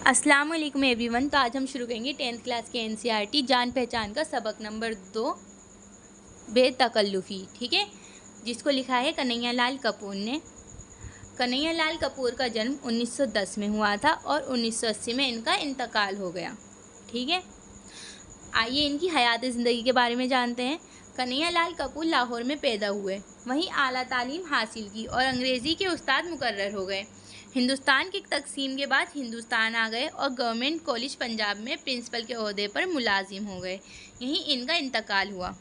अस्सलाम वालेकुम एवरीवन। तो आज हम शुरू करेंगे 10th क्लास के एनसीईआरटी जान पहचान का सबक नंबर 2 बेतकल्लुफ़ी। ठीक है, जिसको लिखा है कन्हैया लाल कपूर ने। कन्हैया लाल कपूर का जन्म 1910 में हुआ था और 1980 में इनका इंतकाल हो गया। ठीक है, आइए इनकी हयात ज़िंदगी के बारे में जानते हैं। कन्हैया लाल कपूर लाहौर में पैदा हुए, वहीं आला तालीम हासिल की और अंग्रेज़ी के उस्ताद मुकर्रर हो गए। हिंदुस्तान की तकसीम के बाद हिंदुस्तान आ गए और गवर्नमेंट कॉलेज पंजाब में प्रिंसिपल के ओहदे पर मुलाजिम हो गए। यहीं इनका इंतकाल हुआ।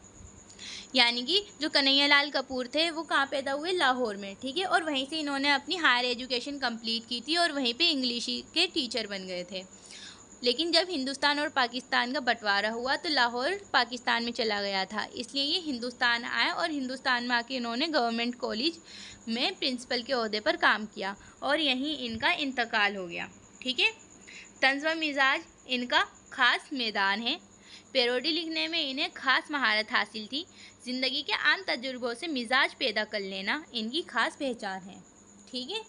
यानी कि जो कन्हैया लाल कपूर थे वो कहाँ पैदा हुए? लाहौर में। ठीक है, और वहीं से इन्होंने अपनी हायर एजुकेशन कंप्लीट की थी और वहीं पे इंग्लिश के टीचर बन गए थे। लेकिन जब हिंदुस्तान और पाकिस्तान का बंटवारा हुआ तो लाहौर पाकिस्तान में चला गया था, इसलिए ये हिंदुस्तान आए और हिंदुस्तान में आके इन्होंने गवर्नमेंट कॉलेज में प्रिंसिपल के ओहदे पर काम किया और यहीं इनका इंतकाल हो गया। ठीक है, तंज़ व मिजाज इनका ख़ास मैदान है। पैरोडी लिखने में इन्हें ख़ास महारत हासिल थी। ज़िंदगी के आम तजुर्बों से मिजाज पैदा कर लेना इनकी ख़ास पहचान है। ठीक है,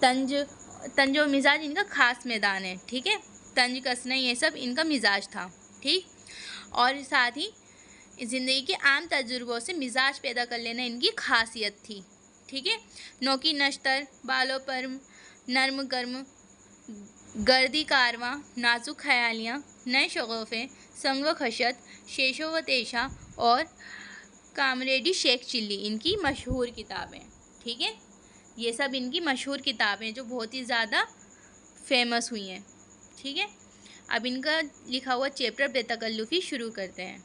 तंज और मिजाज इनका ख़ास मैदान है। ठीक है, तंज कसना ये सब इनका मिजाज था। ठीक, और साथ ही ज़िंदगी के आम तजुर्बों से मिजाज पैदा कर लेना इनकी खासियत थी। ठीक है, नोकी नश्तर, बालों पर नर्म गर्म, गर्दी कारवां, नाजुक ख्यालियाँ, नए शगुफ़े, संग व खशत, शेशो व तेशा और कामरेडी शेख चिल्ली इनकी मशहूर किताबें। ठीक है, ये सब इनकी मशहूर किताबें जो बहुत ही ज़्यादा फेमस हुई हैं। ठीक है, अब इनका लिखा हुआ चैप्टर बेतकल्लुफ़ी शुरू करते हैं।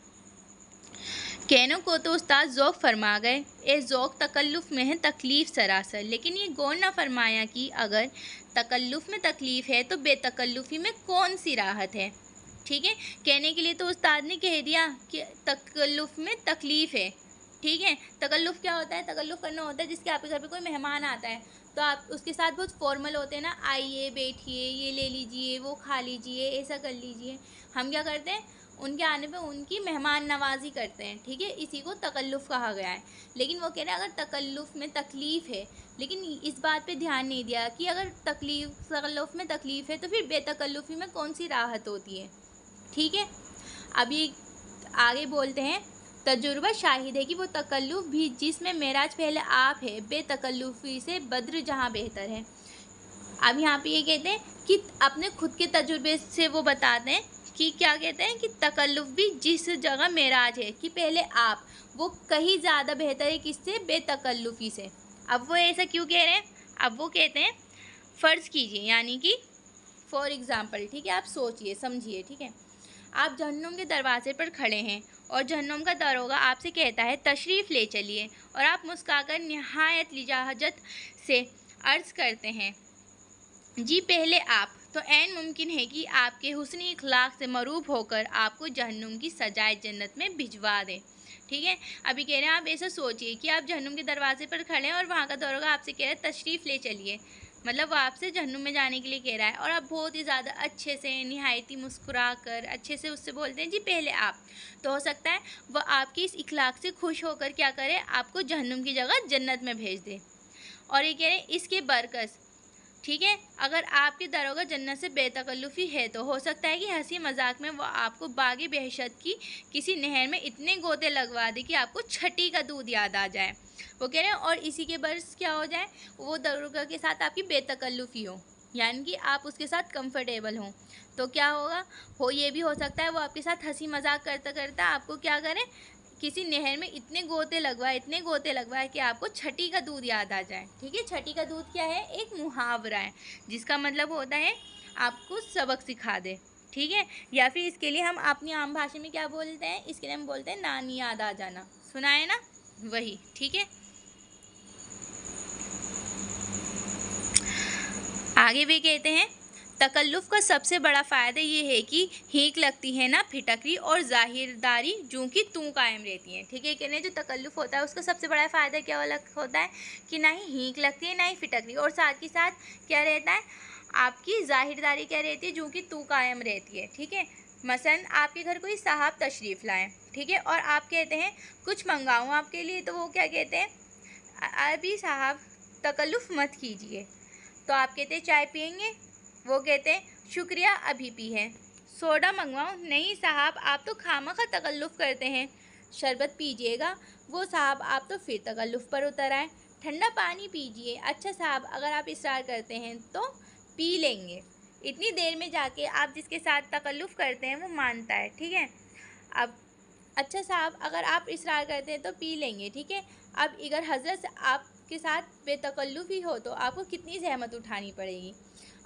कहनों को तो उस्ताद ज़ौक़ फरमा गए, ए ज़ौक़ तकल्लुफ़ में है तकलीफ़ सरासर, लेकिन ये गौर न फरमाया कि अगर तकल्लुफ़ में तकलीफ़ है तो बेतकल्लुफ़ी में कौन सी राहत है। ठीक है, कहने के लिए तो उस्ताद ने कह दिया कि तकल्लुफ़ में तकलीफ़ है। ठीक है, तकल्लुफ़ क्या होता है? तकल्लुफ़ करना होता है जिसके आपके घर पे कोई मेहमान आता है तो आप उसके साथ बहुत फॉर्मल होते हैं ना, आइए बैठिए, ये ले लीजिए, वो खा लीजिए, ऐसा कर लीजिए। हम क्या करते हैं? उनके आने पे उनकी मेहमान नवाजी करते हैं। ठीक है, इसी को तकल्लुफ़ कहा गया है। लेकिन वो कह रहे हैं अगर तकल्लुफ़ में तकलीफ़ है, लेकिन इस बात पे ध्यान नहीं दिया कि अगर तकल्लुफ़ में तकलीफ़ है तो फिर बेतकल्लुफ़ी में कौन सी राहत होती है। ठीक है, अभी आगे बोलते हैं। तजुर्बा शाहिद है कि वो तकल्लुफ़ भी जिसमें मेराज पहले आप है, बेतकल्लुफ़ी से बद्र जहाँ बेहतर है। अब यहाँ पे ये कहते हैं कि अपने खुद के तजुर्बे से वो बताते हैं कि क्या कहते हैं कि तकल्लुफ़ भी जिस जगह मेराज है कि पहले आप, वो कहीं ज़्यादा बेहतर है किससे? बेतकल्लुफ़ी से। अब वो ऐसा क्यों कह रहे हैं? अब वो कहते हैं फ़र्ज़ कीजिए, यानी कि फॉर एग्ज़ाम्पल, ठीक है, आप सोचिए समझिए। ठीक है, आप जहन्नुम के दरवाजे पर खड़े हैं और जहन्नुम का दरोगा आपसे कहता है तशरीफ़ ले चलिए, और आप मुस्कुराकर निहायत लिजाजत से अर्ज़ करते हैं जी पहले आप, तो ऐन मुमकिन है कि आपके हुस्न इखलाक से मरूब होकर आपको जहन्नुम की सजाए जन्नत में भिजवा दे। ठीक है, अभी कह रहे हैं आप ऐसा सोचिए कि आप जहन्नुम के दरवाजे पर खड़े हैं और वहाँ का दरोगा आपसे कह रहा है तशरीफ़ ले चलिए, मतलब वो आपसे जहन्नुम में जाने के लिए कह रहा है, और आप बहुत ही ज़्यादा अच्छे से निहायती मुस्कुरा कर अच्छे से उससे बोलते हैं जी पहले आप। तो हो सकता है वह आपकी इस इखलाक से खुश होकर क्या करे, आपको जहन्नुम की जगह जन्नत में भेज दे। और ये कह रहे हैं इसके बरकस, ठीक है, अगर आपके दरोगा जन्नत से बेतकल्लुफ़ी है तो हो सकता है कि हंसी मजाक में वो आपको बागी बहशत की किसी नहर में इतने गोते लगवा दे कि आपको छठी का दूध याद आ जाए। वो कह रहे हैं और इसी के बरस क्या हो जाए, वो दरोगा के साथ आपकी बेतकल्लुफ़ी हो, यानी कि आप उसके साथ कंफर्टेबल हों। तो क्या होगा, ये भी हो सकता है वो आपके साथ हंसी मजाक करता करता आपको क्या करें, किसी नहर में इतने गोते लगवाए कि आपको छठी का दूध याद आ जाए। ठीक है, छठी का दूध क्या है? एक मुहावरा है जिसका मतलब होता है आपको सबक सिखा दे। ठीक है, या फिर इसके लिए हम अपनी आम भाषा में क्या बोलते हैं? इसके लिए हम बोलते हैं नानी याद आ जाना। सुना है ना, वही। ठीक है, आगे भी कहते हैं तकल्लुफ़ का सबसे बड़ा फ़ायदा ये है कि हीक लगती है ना फिटकरी और ज़ाहिरदारी जूँ की तू कायम रहती है। ठीक है, कहने जो तकल्लुफ़ होता है उसका सबसे बड़ा फ़ायदा क्या होता है कि ना ही हीक लगती है ना ही फिटकरी, और साथ ही साथ क्या रहता है, आपकी ज़ाहिरदारी क्या रहती है, जूँ की तू कायम रहती है। ठीक है, मसलन आपके घर कोई साहब तशरीफ़ लाएँ, ठीक है, और आप कहते हैं कुछ मंगाऊँ आपके लिए, तो वो क्या कहते हैं, अभी साहब तकल्लुफ़ मत कीजिए। तो आप कहते हैं चाय पियेंगे, वो कहते हैं शुक्रिया अभी पी है। सोडा मंगवाऊँ? नहीं साहब, आप तो खामखा तकल्लुफ़ करते हैं। शरबत पीजिएगा? वो साहब आप तो फिर तकल्लुफ़ पर उतर आए। ठंडा पानी पीजिए? अच्छा साहब, अगर आप इसरार करते हैं तो पी लेंगे। इतनी देर में जाके आप जिसके साथ तकल्लुफ़ करते हैं वो मानता है, ठीक है। अब अच्छा साहब, अगर आप इसरार करते हैं तो पी लेंगे, ठीक है। अब अगर हज़रत आपके साथ बेतकल्लुफ़ी हो तो आपको कितनी ज़हमत उठानी पड़ेगी।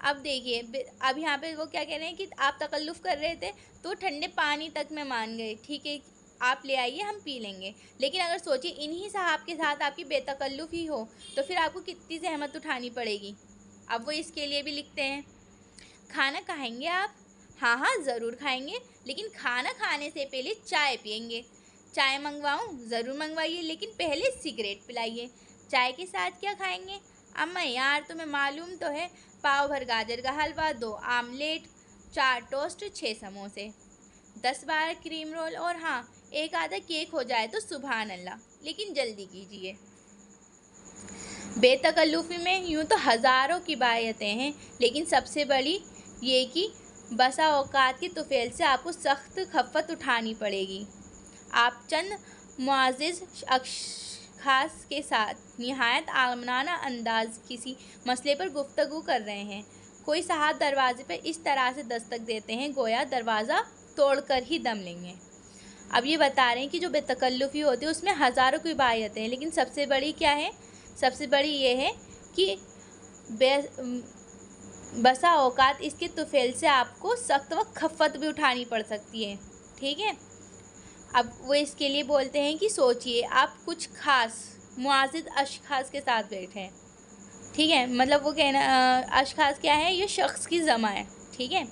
अब देखिए, अब यहाँ पे वो क्या कह रहे हैं कि आप तकल्लुफ़ कर रहे थे तो ठंडे पानी तक में मान गए, ठीक है, आप ले आइए हम पी लेंगे। लेकिन अगर सोचिए इन्हीं साहब के साथ आपकी बेतकल्लुफ़ी हो तो फिर आपको कितनी ज़हमत उठानी पड़ेगी। अब वो इसके लिए भी लिखते हैं, खाना खाएंगे आप? हाँ हाँ ज़रूर खाएंगे, लेकिन खाना खाने से पहले चाय पियेंगे। चाय मंगवाऊँ? ज़रूर मंगवाइए, लेकिन पहले सिगरेट पिलाइए। चाय के साथ क्या खाएंगे? अम्मा यार तुम्हें मालूम तो है, पाव भर गाजर का हलवा, 2 आमलेट, 4 टोस्ट, 6 समोसे, 10-12 क्रीम रोल और हाँ, एक आधा केक हो जाए तो सुभान अल्लाह, लेकिन जल्दी कीजिए। बेतकल्लुफ़ी में यूँ तो हज़ारों की बायतें हैं, लेकिन सबसे बड़ी ये कि बसा औकात की तुफ़ैल से आपको सख्त खफ़्फ़त उठानी पड़ेगी। आप चंद मुअज़्ज़ज़ अशख़ास के साथ निहायत आमनाना अंदाज़ किसी मसले पर गुफ्तगू कर रहे हैं। कोई साहब दरवाज़े पर इस तरह से दस्तक देते हैं गोया दरवाज़ा तोड़कर ही दम लेंगे। अब ये बता रहे हैं कि जो बेतकल्लुफ़ी होती है उसमें हज़ारों की बायतें हैं, लेकिन सबसे बड़ी क्या है? सबसे बड़ी ये है कि बसा औकात इसके तुफ़ैल से आपको सख्त व खफ़्फ़त भी उठानी पड़ सकती है, ठीक है। अब वो इसके लिए बोलते हैं कि सोचिए आप कुछ ख़ास मुअज़्ज़ज़ अशख़ास के साथ बैठे हैं, ठीक है। मतलब वो कहना अशख़ास क्या है, ये शख्स की जमा है, ठीक है।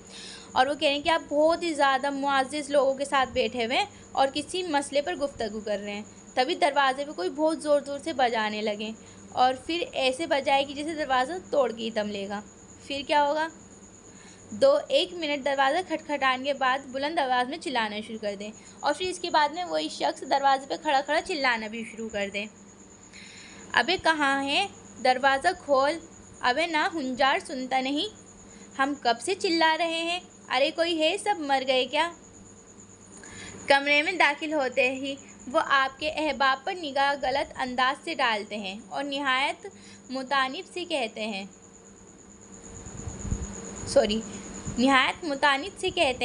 और वो कह रहे हैं कि आप बहुत ही ज़्यादा मुअज़्ज़ज़ लोगों के साथ बैठे हुए हैं और किसी मसले पर गुफ्तगू कर रहे हैं, तभी दरवाज़े पे कोई बहुत ज़ोर ज़ोर से बजाने लगे और फिर ऐसे बजाए कि जैसे दरवाज़ा तोड़ के ही दम लेगा। फिर क्या होगा? 1 मिनट दरवाज़ा खटखटाने के बाद बुलंद आवाज़ में चिल्लाना शुरू कर दें और फिर इसके बाद में वही शख्स दरवाज़े पे खड़ा खड़ा चिल्लाना भी शुरू कर दें, अबे कहाँ है, दरवाज़ा खोल, अबे ना हुंजार सुनता नहीं, हम कब से चिल्ला रहे हैं, अरे कोई है, सब मर गए क्या। कमरे में दाखिल होते ही वो आपके अहबाब पर निगाह गलत अंदाज से डालते हैं और निहायत मुतानिब से कहते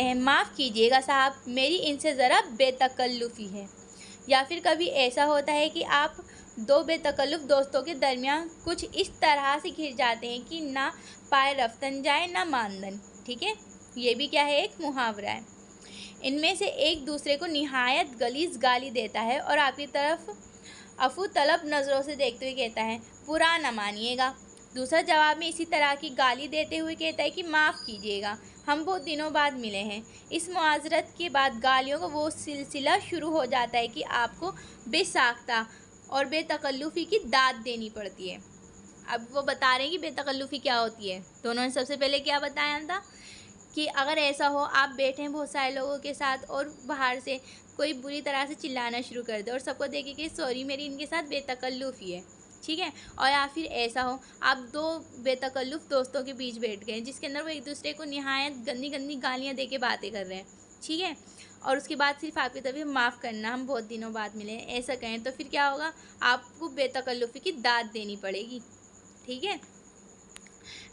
हैं माफ़ कीजिएगा साहब, मेरी इनसे ज़रा बेतकल्लुफ़ी है। या फिर कभी ऐसा होता है कि आप 2 बेतकल्लुफ़ दोस्तों के दरमियान कुछ इस तरह से घिर जाते हैं कि ना पाए रफ्तन जाए ना मानदन, ठीक है। ये भी क्या है, एक मुहावरा है। इनमें से एक दूसरे को निहायत गलीज़ गाली देता है और आपकी तरफ अफू तलब नज़रों से देखते हुए कहता है बुरा न मानिएगा। दूसरा जवाब में इसी तरह की गाली देते हुए कहता है कि माफ़ कीजिएगा, हम बहुत दिनों बाद मिले हैं। इस मुआज़रत के बाद गालियों का वो सिलसिला शुरू हो जाता है कि आपको बेसाख्ता और बेतकल्लुफ़ी की दाद देनी पड़ती है। अब वो बता रहे हैं कि बेतकल्लुफ़ी क्या होती है। दोनों ने सबसे पहले क्या बताया था कि अगर ऐसा हो आप बैठे हैं बहुत सारे लोगों के साथ और बाहर से कोई बुरी तरह से चिल्लाना शुरू कर दे और सबको देखे कि सॉरी मेरी इनके साथ बेतकल्लुफ़ी है, ठीक है। और या फिर ऐसा हो आप 2 बेतकल्लुफ़ दोस्तों के बीच बैठ गए जिसके अंदर वो एक दूसरे को निहायत गंदी गंदी गालियाँ दे के बातें कर रहे हैं, ठीक है। और उसके बाद सिर्फ आपकी तभी माफ़ करना, हम बहुत दिनों बाद मिले हैं, ऐसा कहें तो फिर क्या होगा, आपको बेतकल्लुफ़ी की दाद देनी पड़ेगी, ठीक है।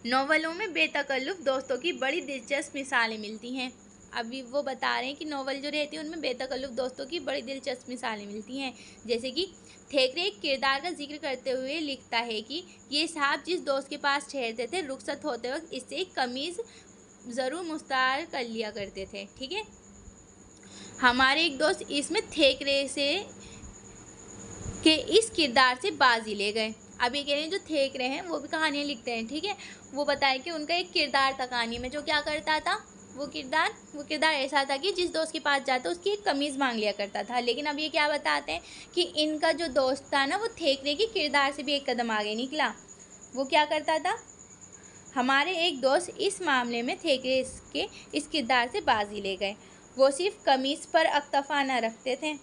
नॉवलों में बेतकल्लुफ़ दोस्तों की बड़ी दिलचस्प मिसालें मिलती हैं। अभी वो बता रहे हैं कि नॉवल जो रहती है उनमें बेतकल्लुफ़ दोस्तों की बड़ी दिलचस्प मिसालें मिलती हैं। जैसे कि थेकरे एक किरदार का जिक्र करते हुए लिखता है कि ये साहब जिस दोस्त के पास ठहरते थे रुखसत होते वक्त इससे एक कमीज़ ज़रूर मुस्तार कर लिया करते थे, ठीक है। हमारे एक दोस्त इसमें थेकरे से के इस किरदार से बाजी ले गए। अब ये कह रहे हैं जो थेक रहे हैं वो भी कहानियाँ लिखते हैं, ठीक है। वो बताए कि उनका एक किरदार था कहानी में जो क्या करता था, वो किरदार ऐसा था कि जिस दोस्त के पास जाता उसकी एक कमीज़ मांग लिया करता था। लेकिन अब ये क्या बताते हैं कि इनका जो दोस्त था ना वो थेकरे के किरदार से भी एक कदम आगे निकला। वो क्या करता था, हमारे एक दोस्त इस मामले में थेकरे के इस किरदार से बाजी ले गए। वो सिर्फ कमीज़ पर अक्तफ़ा न रखते थे,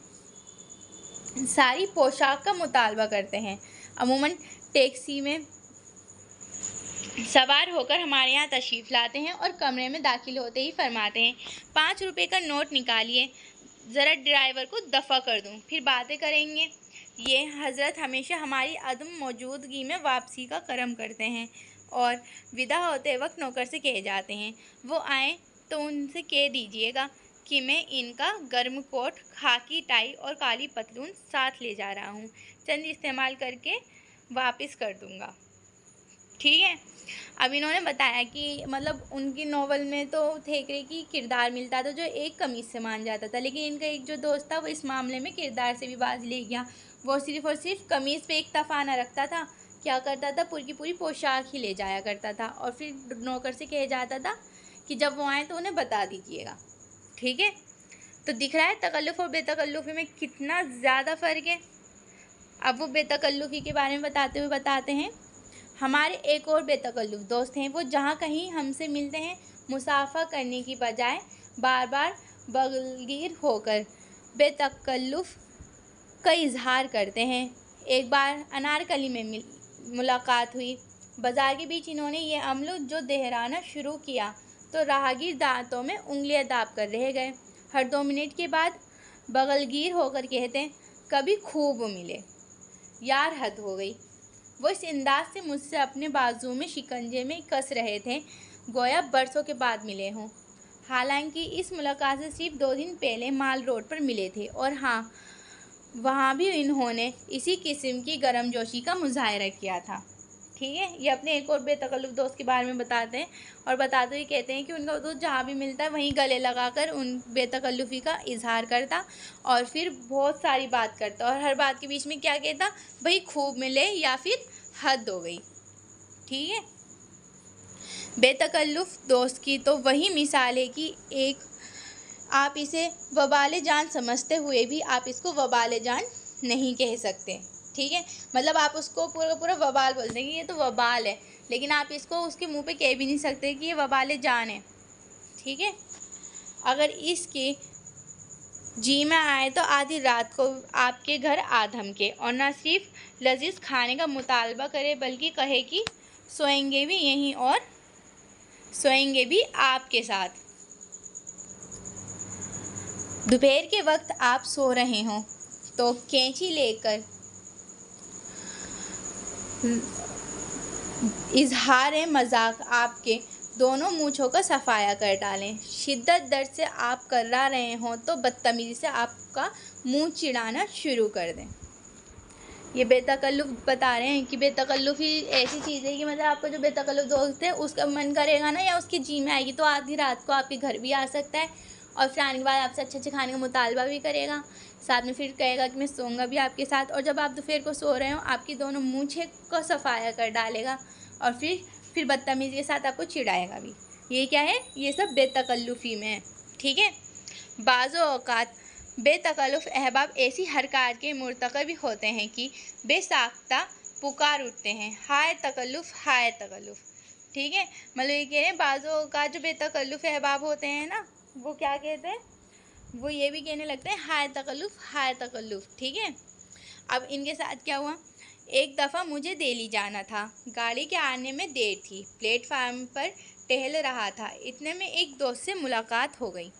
सारी पोशाक का मुतालबा करते हैं। अमूमन टैक्सी में सवार होकर हमारे यहाँ तशरीफ़ लाते हैं और कमरे में दाखिल होते ही फरमाते हैं, 5 रुपये का नोट निकालिए, ज़रा ड्राइवर को दफ़ा कर दूँ, फिर बातें करेंगे। ये हज़रत हमेशा हमारी अदम मौजूदगी में वापसी का करम करते हैं और विदा होते वक्त नौकर से कहे जाते हैं, वो आए तो उनसे कह दीजिएगा कि मैं इनका गर्म कोट, खाकी टाई और काली पतलून साथ ले जा रहा हूँ, चंद इस्तेमाल करके वापस कर दूँगा। ठीक है। अब इन्होंने बताया कि मतलब उनकी नॉवल में तो थेकरे की किरदार मिलता था जो एक कमीज़ से मान जाता था, लेकिन इनका एक जो दोस्त था वो इस मामले में किरदार से भी बाज ले गया। वो सिर्फ़ और सिर्फ कमीज़ पे इक्तफ़ा न रखता था, क्या करता था, पूरी की पूरी पोशाक ही ले जाया करता था और फिर नौकर से कहा जाता था कि जब वो आए तो उन्हें बता दीजिएगा। ठीक है। तो दिख रहा है तकल्लुफ़ और बेतकल्लुफ़ी में कितना ज़्यादा फ़र्क है। अब वो बेतकल्लुफ़ी के बारे में बताते हुए बताते हैं, हमारे एक और बेतकल्लुफ़ दोस्त हैं, वो जहाँ कहीं हमसे मिलते हैं मुसाफ़ा करने की बजाय बार बार बगलगीर होकर बेतकल्लुफ़ का इजहार करते हैं। एक बार अनारकली में मुलाकात हुई। बाज़ार के बीच इन्होंने ये अमल जो दोहराना शुरू किया तो राहगीर दांतों में उंगलियां दाब कर रह गए। हर 2 मिनट के बाद बगलगीर होकर कहते हैं, कभी खूब मिले यार, हद हो गई। वो इस अंदाज से मुझसे अपने बाजू में शिकंजे में कस रहे थे गोया बरसों के बाद मिले हों। हालांकि इस मुलाकात से सिर्फ 2 दिन पहले माल रोड पर मिले थे और हाँ, वहाँ भी इन्होंने इसी किस्म की गर्मजोशी का मुजाहरा किया था। ठीक है। ये अपने एक और बेतकल्लुफ़ दोस्त के बारे में बताते हैं और बताते हुए कहते हैं कि उनका दोस्त जहाँ भी मिलता है वहीं गले लगाकर उन बेतकल्लुफ़ी का इजहार करता और फिर बहुत सारी बात करता और हर बात के बीच में क्या कहता, भाई खूब मिले या फिर हद हो गई। ठीक है। बेतकल्लुफ़ दोस्त की तो वही मिसाल है कि एक आप इसे वबाल जान समझते हुए भी आप इसको वबाल जान नहीं कह सकते। ठीक है। मतलब आप उसको पूरा पूरा वबाल बोल देंगे, ये तो वबाल है, लेकिन आप इसको उसके मुंह पे कह भी नहीं सकते कि ये वबाल जान है। ठीक है। अगर इसके जी में आए तो आधी रात को आपके घर आ धमके और न सिर्फ लजीज खाने का मुतालबा करे बल्कि कहे कि सोएंगे भी यहीं और सोएंगे भी आपके साथ। दोपहर के वक्त आप सो रहे हों तो कैंची लेकर इजहार मजाक आपके दोनों मूँछों का सफाया कर डालें। शिद्दत दर्द से आप कर्रा रहे हों तो बदतमीज़ी से आपका मुंह चिढ़ाना शुरू कर दें। ये बेतकल्लुफ़ बता रहे हैं कि बेतकल्लुफ़ ही ऐसी चीज़ है कि मतलब आपका जो बेतकल्लुफ़ दोस्त है उसका मन करेगा ना या उसकी जी में आएगी तो आधी रात को आपके घर भी आ सकता है और फिर आने के बाद आपसे अच्छे अच्छे खाने का मुतालबा भी करेगा, साथ में फिर कहेगा कि मैं सोऊंगा भी आपके साथ, और जब आप दोपहर को सो रहे हो आपकी दोनों मूँछें को सफाया कर डालेगा और फिर बदतमीज़ी के साथ आपको चिढ़ाएगा भी। ये क्या है, ये सब बेतकल्लुफ़ी में है। ठीक है। बाज़ो औक़ात बेतकल्लुफ़ अहबाब ऐसी हरकत के मुर्तकब भी होते हैं कि बेसाख्ता पुकार उठते हैं, हाय तकल्लुफ़ हाय तकल्लुफ़। ठीक है। मतलब ये कह रहे हैं बाज़ो औक़ात जो बेतकल्लुफ़ अहबाब होते हैं ना, वो क्या कहते हैं, वो ये भी कहने लगते हैं हाय तकल्लुफ़ हाय तकल्लुफ़। ठीक है। अब इनके साथ क्या हुआ, एक दफ़ा मुझे दिल्ली जाना था, गाड़ी के आने में देर थी, प्लेटफार्म पर टहल रहा था, इतने में एक दोस्त से मुलाकात हो गई।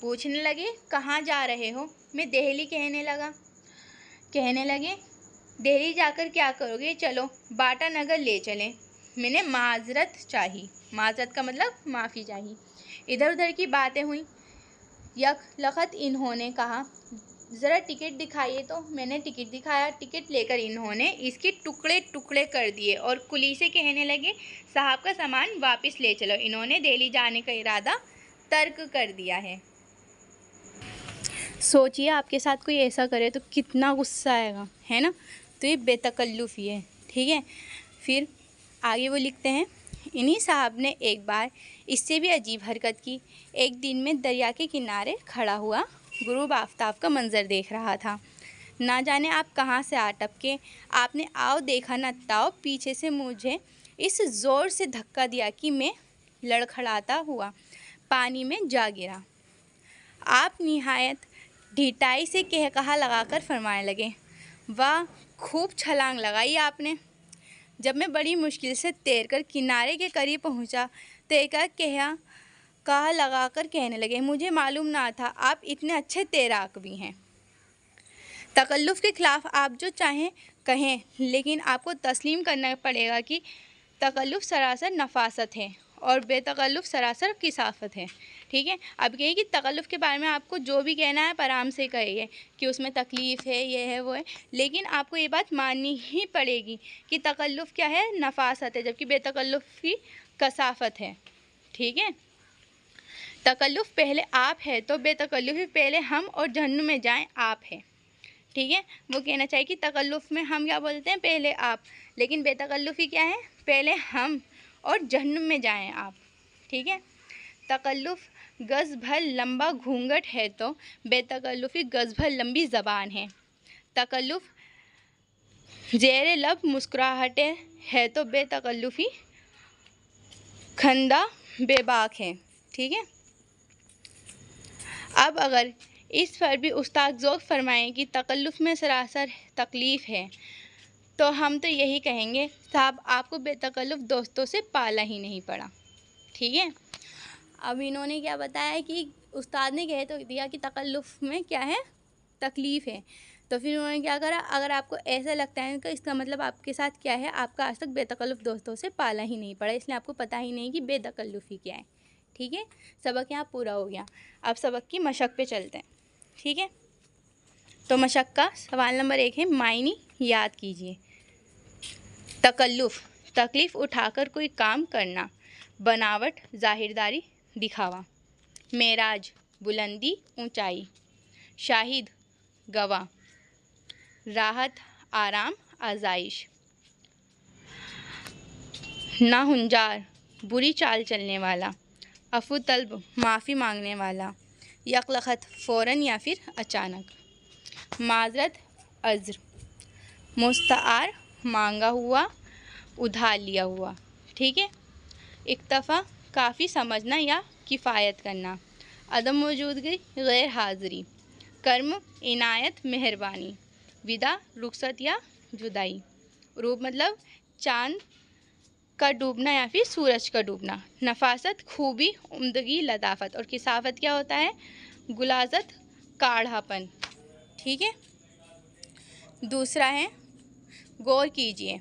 पूछने लगे कहाँ जा रहे हो, मैं दिल्ली कहने लगे दिल्ली जाकर क्या करोगे, चलो बाटा नगर ले चलें। मैंने माजरत चाही, माजरत का मतलब माफ़ी चाहिए। इधर उधर की बातें हुई, यक लखत इन्होंने कहा ज़रा टिकट दिखाइए, तो मैंने टिकट दिखाया। टिकट लेकर इन्होंने इसके टुकड़े टुकड़े कर दिए और कुली से कहने लगे साहब का सामान वापस ले चलो, इन्होंने दिल्ली जाने का इरादा तर्क कर दिया है। सोचिए आपके साथ कोई ऐसा करे तो कितना गुस्सा आएगा, है ना। तो ये बेतकल्लुफ़ी है। ठीक है। फिर आगे वो लिखते हैं, इन्हीं साहब ने एक बार इससे भी अजीब हरकत की। एक दिन में दरिया के किनारे खड़ा हुआ गुरूब आफ्ताब का मंज़र देख रहा था। ना जाने आप कहाँ से आ टपके, आपने आओ देखा न ताओ पीछे से मुझे इस ज़ोर से धक्का दिया कि मैं लड़खड़ाता हुआ पानी में जा गिरा। आप निहायत ढिठाई से कहा लगाकर फरमाने लगे, वाह खूब छलांग लगाई आपने। जब मैं बड़ी मुश्किल से तैरकर किनारे के करीब पहुंचा तो एकाएक कहा लगाकर कहने लगे, मुझे मालूम ना था आप इतने अच्छे तैराक भी हैं। तकल्लुफ़ के ख़िलाफ़ आप जो चाहें कहें, लेकिन आपको तस्लीम करना पड़ेगा कि तकल्लुफ़ सरासर नफ़ासत है और बेतकल्लुफ़ सरासर किसाफ़त है। ठीक है, अब कहिए कि तकल्लुफ़ के बारे में आपको जो भी कहना है आराम से कहिए कि उसमें तकलीफ़ है, ये है, वो है, लेकिन आपको ये बात माननी ही पड़ेगी कि तकल्लुफ़ क्या है, नफ़ासत है, जबकि बेतकल्लुफ़ी कसाफ़त है। ठीक है, तकल्लुफ़ पहले आप है तो बेतकल्लुफ़ी पहले हम और जहन्नुम में जाएं आप है। ठीक है, वो कहना चाहिए कि तकल्लुफ़ में हम क्या बोलते हैं, पहले आप, लेकिन बेतकल्लुफ़ी क्या है, पहले हम और जहन्नुम में जाएं आप। ठीक है, तकल्लुफ़ गज़ भर लंबा घूंघट है तो बेतकल्लुफ़ी गज़ भर लंबी ज़बान है। तकल्लुफ़ ज़ेरे लब मुस्कुराहटें है तो बेतकल्लुफ़ी खंदा बेबाक है। ठीक है, अब अगर इस पर भी उस्ताद ज़ौक़ फरमाएं कि तकल्लुफ़ में सरासर तकलीफ़ है, तो हम तो यही कहेंगे साहब आपको बेतकल्लुफ़ दोस्तों से पाला ही नहीं पड़ा। ठीक है, अब इन्होंने क्या बताया कि उस्ताद ने कह तो दिया कि तकल्लुफ़ में क्या है, तकलीफ़ है, तो फिर उन्होंने क्या करा, अगर आपको ऐसा लगता है कि इसका मतलब आपके साथ क्या है, आपका आज तक बेतकल्लुफ़ दोस्तों से पाला ही नहीं पड़ा, इसलिए आपको पता ही नहीं कि बेतकल्लुफ़ी क्या है। ठीक है, सबक यहाँ पूरा हो गया। अब सबक की मशक पे चलते हैं। ठीक है, तो मशक का सवाल नंबर 1 है, मायनी याद कीजिए। तकल्लुफ़ तकलीफ़ उठाकर कोई काम करना, बनावट ज़ाहिरदारी दिखावा। मेराज बुलंदी ऊंचाई, शाहिद गवाह, राहत आराम आज़ाइश, नाहुंजार बुरी चाल चलने वाला, अफ़ू तलब माफ़ी मांगने वाला, यकलखत फ़ौरन या फिर अचानक, माज़रत अज़्र मुस्तार मांगा हुआ उधार लिया हुआ। ठीक है, इक्तफ़ा काफ़ी समझना या किफ़ायत करना, अदम मौजूदगी गैर हाज़िरी, कर्म इनायत मेहरबानी, विदा रुखसत या जुदाई, रूप मतलब चाँद का डूबना या फिर सूरज का डूबना, नफासत खूबी उम्दगी लताफत, और किसाफत क्या होता है, गुलाजत काढ़ापन। ठीक है, दूसरा है, गौर कीजिए,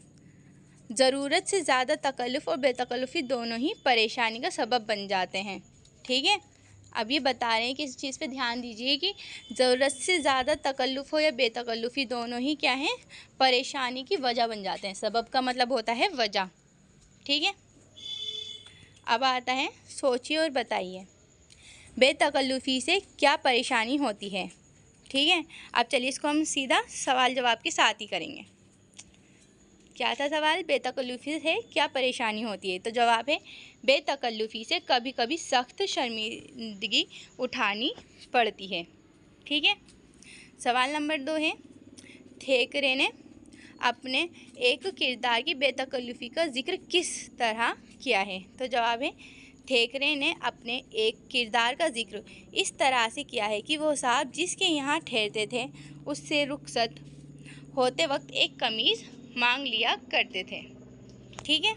ज़रूरत से ज़्यादा तकल्लुफ़ और बेतकल्लुफ़ी दोनों ही परेशानी का सबब बन जाते हैं। ठीक है, अब ये बता रहे हैं कि इस चीज़ पे ध्यान दीजिए कि ज़रूरत से ज़्यादा तकल्लुफ़ हो या बेतकल्लुफ़ी दोनों ही क्या हैं, परेशानी की वजह बन जाते हैं। सबब का मतलब होता है वजह। ठीक है, अब आता है, सोचिए और बताइए बेतकल्लुफ़ी से क्या परेशानी होती है। ठीक है, अब चलिए इसको हम सीधा सवाल जवाब के साथ ही करेंगे। क्या था सवाल, बेतकल्लुफ़ी से क्या परेशानी होती है, तो जवाब है बेतकल्लुफ़ी से कभी कभी सख्त शर्मिंदगी उठानी पड़ती है। ठीक है, सवाल नंबर 2 है, थेकरे ने अपने एक किरदार की बेतकल्लुफ़ी का जिक्र किस तरह किया है, तो जवाब है थेकरे ने अपने एक किरदार का जिक्र इस तरह से किया है कि वो साहब जिसके यहाँ ठहरते थे उससे रुखसत होते वक्त एक कमीज़ मांग लिया करते थे। ठीक है,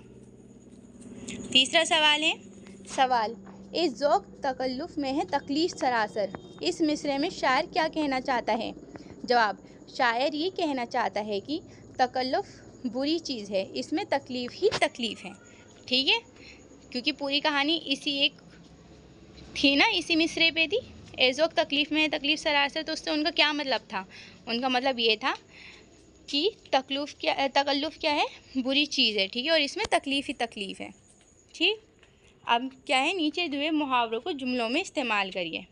तीसरा सवाल है, सवाल, इस ज़ौक़ तकल्लुफ़ में है तकलीफ़ सरासर, इस मिसरे में शायर क्या कहना चाहता है। जवाब, शायर ये कहना चाहता है कि तकल्लुफ़ बुरी चीज़ है, इसमें तकलीफ़ ही तकलीफ़ है। ठीक है, क्योंकि पूरी कहानी इसी एक थी ना, इसी मिसरे पे थी, इस ज़ौक़ तकलीफ़ में है तकलीफ़ सरासर, तो उससे उनका क्या मतलब था, उनका मतलब ये था कि तकल्लुफ़ क्या है, बुरी चीज़ है। ठीक है, और इसमें तकलीफ़ ही तकलीफ़ है। ठीक, अब क्या है, नीचे दिए मुहावरों को जुमलों में इस्तेमाल करिए।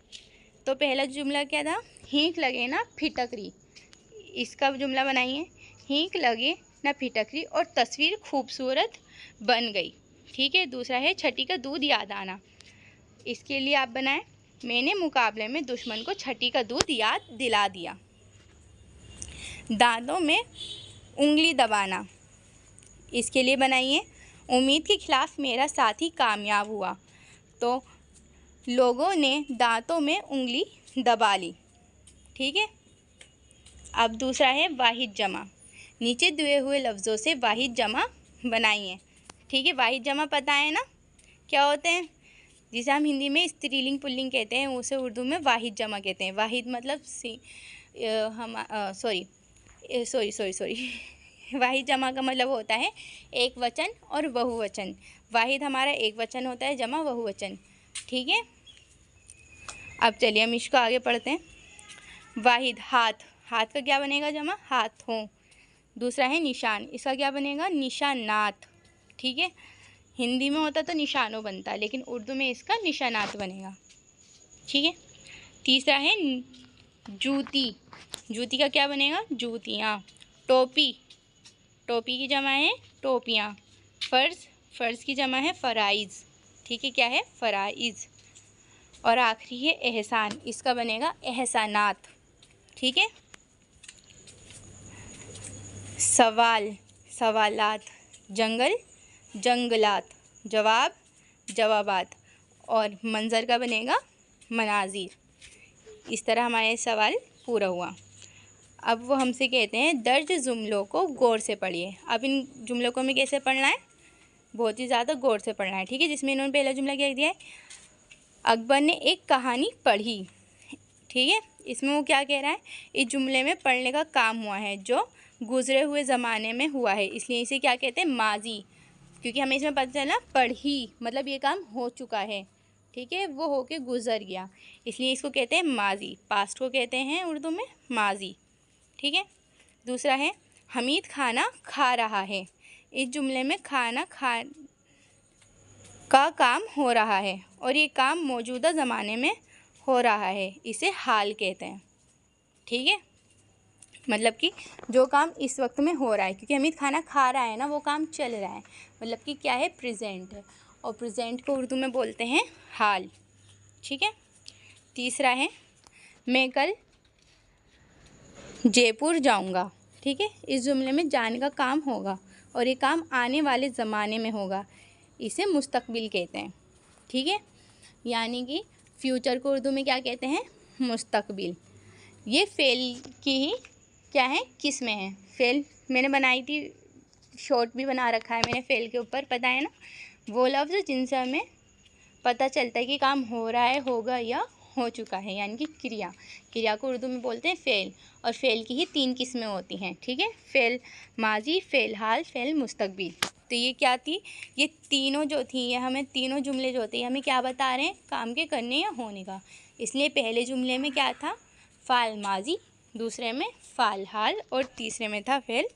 तो पहला जुमला क्या था, हींक लगे ना फिटकरी, इसका जुमला बनाइए, हींक लगे ना फिटकरी और तस्वीर खूबसूरत बन गई। ठीक है, दूसरा है, छठी का दूध याद आना, इसके लिए आप बनाएं, मैंने मुकाबले में दुश्मन को छठी का दूध याद दिला दिया। दांतों में उंगली दबाना, इसके लिए बनाइए, उम्मीद के खिलाफ मेरा साथी कामयाब हुआ तो लोगों ने दांतों में उंगली दबा ली। ठीक है, अब दूसरा है वाहिद जमा, नीचे दिए हुए लफ्ज़ों से वाहिद जमा बनाई हैं, ठीक है। वाहिद जमा पता है ना क्या होते हैं, जिसे हम हिंदी में स्त्रीलिंग पुल्लिंग कहते हैं, उसे उर्दू में वाहिद जमा कहते हैं। वाहिद मतलब सॉरी वाहिद जमा का मतलब होता है एक वचन और बहुवचन। वाहिद हमारा एक वचन होता है, जमा बहुवचन, ठीक है। अब चलिए हम इसको आगे पढ़ते हैं। वाहिद हाथ, हाथ का क्या बनेगा जमा, हाथों। दूसरा है निशान, इसका क्या बनेगा, निशानात, ठीक है। हिंदी में होता तो निशानों बनता, लेकिन उर्दू में इसका निशानात बनेगा, ठीक है। तीसरा है जूती, जूती का क्या बनेगा, जूतियाँ। टोपी, टोपी की जमा है टोपियाँ। फ़र्ज़, फ़र्ज़ की जमा है फ़राइज़, ठीक है, क्या है, फ़राइज़। और आखिरी है एहसान, इसका बनेगा एहसानात, ठीक है। सवाल, सवालात। जंगल, जंगलात। जवाब, जवाबात। और मंज़र का बनेगा मनाज़िर। इस तरह हमारा सवाल पूरा हुआ। अब वो हमसे कहते हैं दर्ज जुमलों को गौर से पढ़िए। अब इन जुमलों को हमें कैसे पढ़ना है, बहुत ही ज़्यादा गौर से पढ़ना है, ठीक है। जिसमें इन्होंने पहला जुमला क्या दिया है, अकबर ने एक कहानी पढ़ी, ठीक है। इसमें वो क्या कह रहा है, इस जुमले में पढ़ने का काम हुआ है जो गुज़रे हुए ज़माने में हुआ है, इसलिए इसे क्या कहते हैं, माजी, क्योंकि हमें इसमें पता चला पढ़ी मतलब ये काम हो चुका है, ठीक है, वो होके गुज़र गया, इसलिए इसको कहते हैं माजी। पास्ट को कहते हैं उर्दू में माजी, ठीक है। दूसरा है हमीद खाना खा रहा है। इस जुमले में खाना खा का काम हो रहा है और ये काम मौजूदा ज़माने में हो रहा है, इसे हाल कहते हैं, ठीक है। मतलब कि जो काम इस वक्त में हो रहा है, क्योंकि हमीद खाना खा रहा है ना, वो काम चल रहा है, मतलब कि क्या है, प्रेजेंट है, और प्रेजेंट को उर्दू में बोलते हैं हाल, ठीक है। तीसरा है मैं कल जयपुर जाऊंगा, ठीक है। इस जुमले में जाने का काम होगा और ये काम आने वाले ज़माने में होगा, इसे मुस्तकबिल कहते हैं, ठीक है। यानी कि फ्यूचर को उर्दू में क्या कहते हैं, मुस्तकबिल। ये फ़ेल की ही क्या है, किस्में हैं। फ़ेल मैंने बनाई थी, शॉर्ट भी बना रखा है मैंने फ़ेल के ऊपर, पता है ना, वो लफ्ज़ जिनसे हमें पता चलता है कि काम हो रहा है, होगा या हो चुका है, यानी कि क्रिया। क्रिया को उर्दू में बोलते हैं फ़ेल, और फ़ेल की ही 3 किस्में होती हैं, ठीक है। फ़ेल माजी, फ़ेल हाल, फ़ेल मुस्तकबिल। तो ये क्या थी, ये तीनों जो थी, ये हमें तीनों जुमले जो होते हैं हमें क्या बता रहे हैं, काम के करने या होने का। इसलिए पहले जुमले में क्या था, फ़ाल माजी, दूसरे में फ़ाल हाल, और तीसरे में था फ़ेल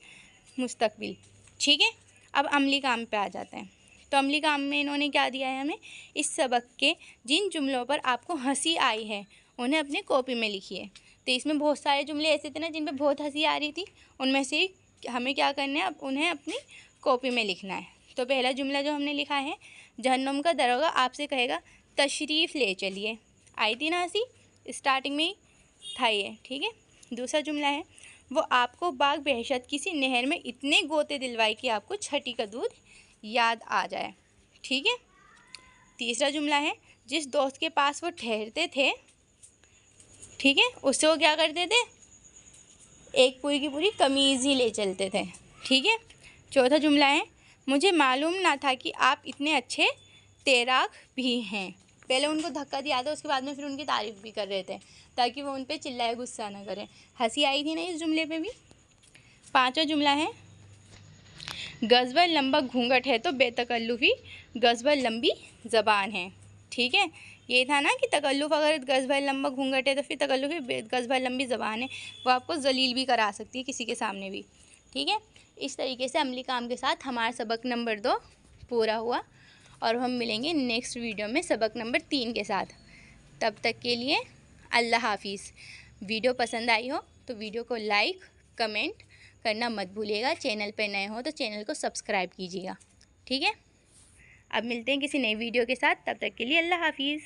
मुस्तकबिल, ठीक है। अब अमली काम पे आ जाते हैं। तो अमली काम में इन्होंने क्या दिया है हमें, इस सबक के जिन जुमलों पर आपको हंसी आई है उन्हें अपनी कॉपी में लिखिए। तो इसमें बहुत सारे जुमले ऐसे थे ना जिन पर बहुत हंसी आ रही थी, उनमें से हमें क्या करना है, अब उन्हें अपनी कॉपी में लिखना है। तो पहला जुमला जो हमने लिखा है, जहन्नुम का दरोगा आपसे कहेगा तशरीफ़ ले चलिए, आई थी ना हंसी, स्टार्टिंग में ही था ये, ठीक है। दूसरा जुमला है वो आपको बाग बहशत किसी नहर में इतने गोते दिलवाए कि आपको छठी का दूध याद आ जाए, ठीक है। तीसरा जुमला है जिस दोस्त के पास वो ठहरते थे, ठीक है, उससे वो क्या करते थे, एक पूरी की पूरी कमीज़ ही ले चलते थे, ठीक है। चौथा जुमला है मुझे मालूम ना था कि आप इतने अच्छे तैराक भी हैं। पहले उनको धक्का दिया था, उसके बाद में फिर उनकी तारीफ़ भी कर रहे थे ताकि वो उन पर चिल्लाए, गुस्सा ना करें। हंसी आई थी ना इस जुमले पे भी। पांचवा जुमला है गज़बर लंबा घूंघट है तो बेतकल्लुफ़ी गज़बर लंबी ज़बान है, ठीक है। ये था ना कि तकल्लुफ़, अगर गज़बर लंबा घूंघट है तो फिर तकल्लुफ़ी गज़बर लंबी ज़बान है, वो आपको जलील भी करा सकती है किसी के सामने भी, ठीक है। इस तरीके से अमली काम के साथ हमारा सबक नंबर 2 पूरा हुआ, और हम मिलेंगे नेक्स्ट वीडियो में सबक नंबर 3 के साथ। तब तक के लिए अल्लाह हाफिज़। वीडियो पसंद आई हो तो वीडियो को लाइक कमेंट करना मत भूलिएगा। चैनल पर नए हो तो चैनल को सब्सक्राइब कीजिएगा, ठीक है। अब मिलते हैं किसी नई वीडियो के साथ, तब तक के लिए अल्लाह हाफिज़।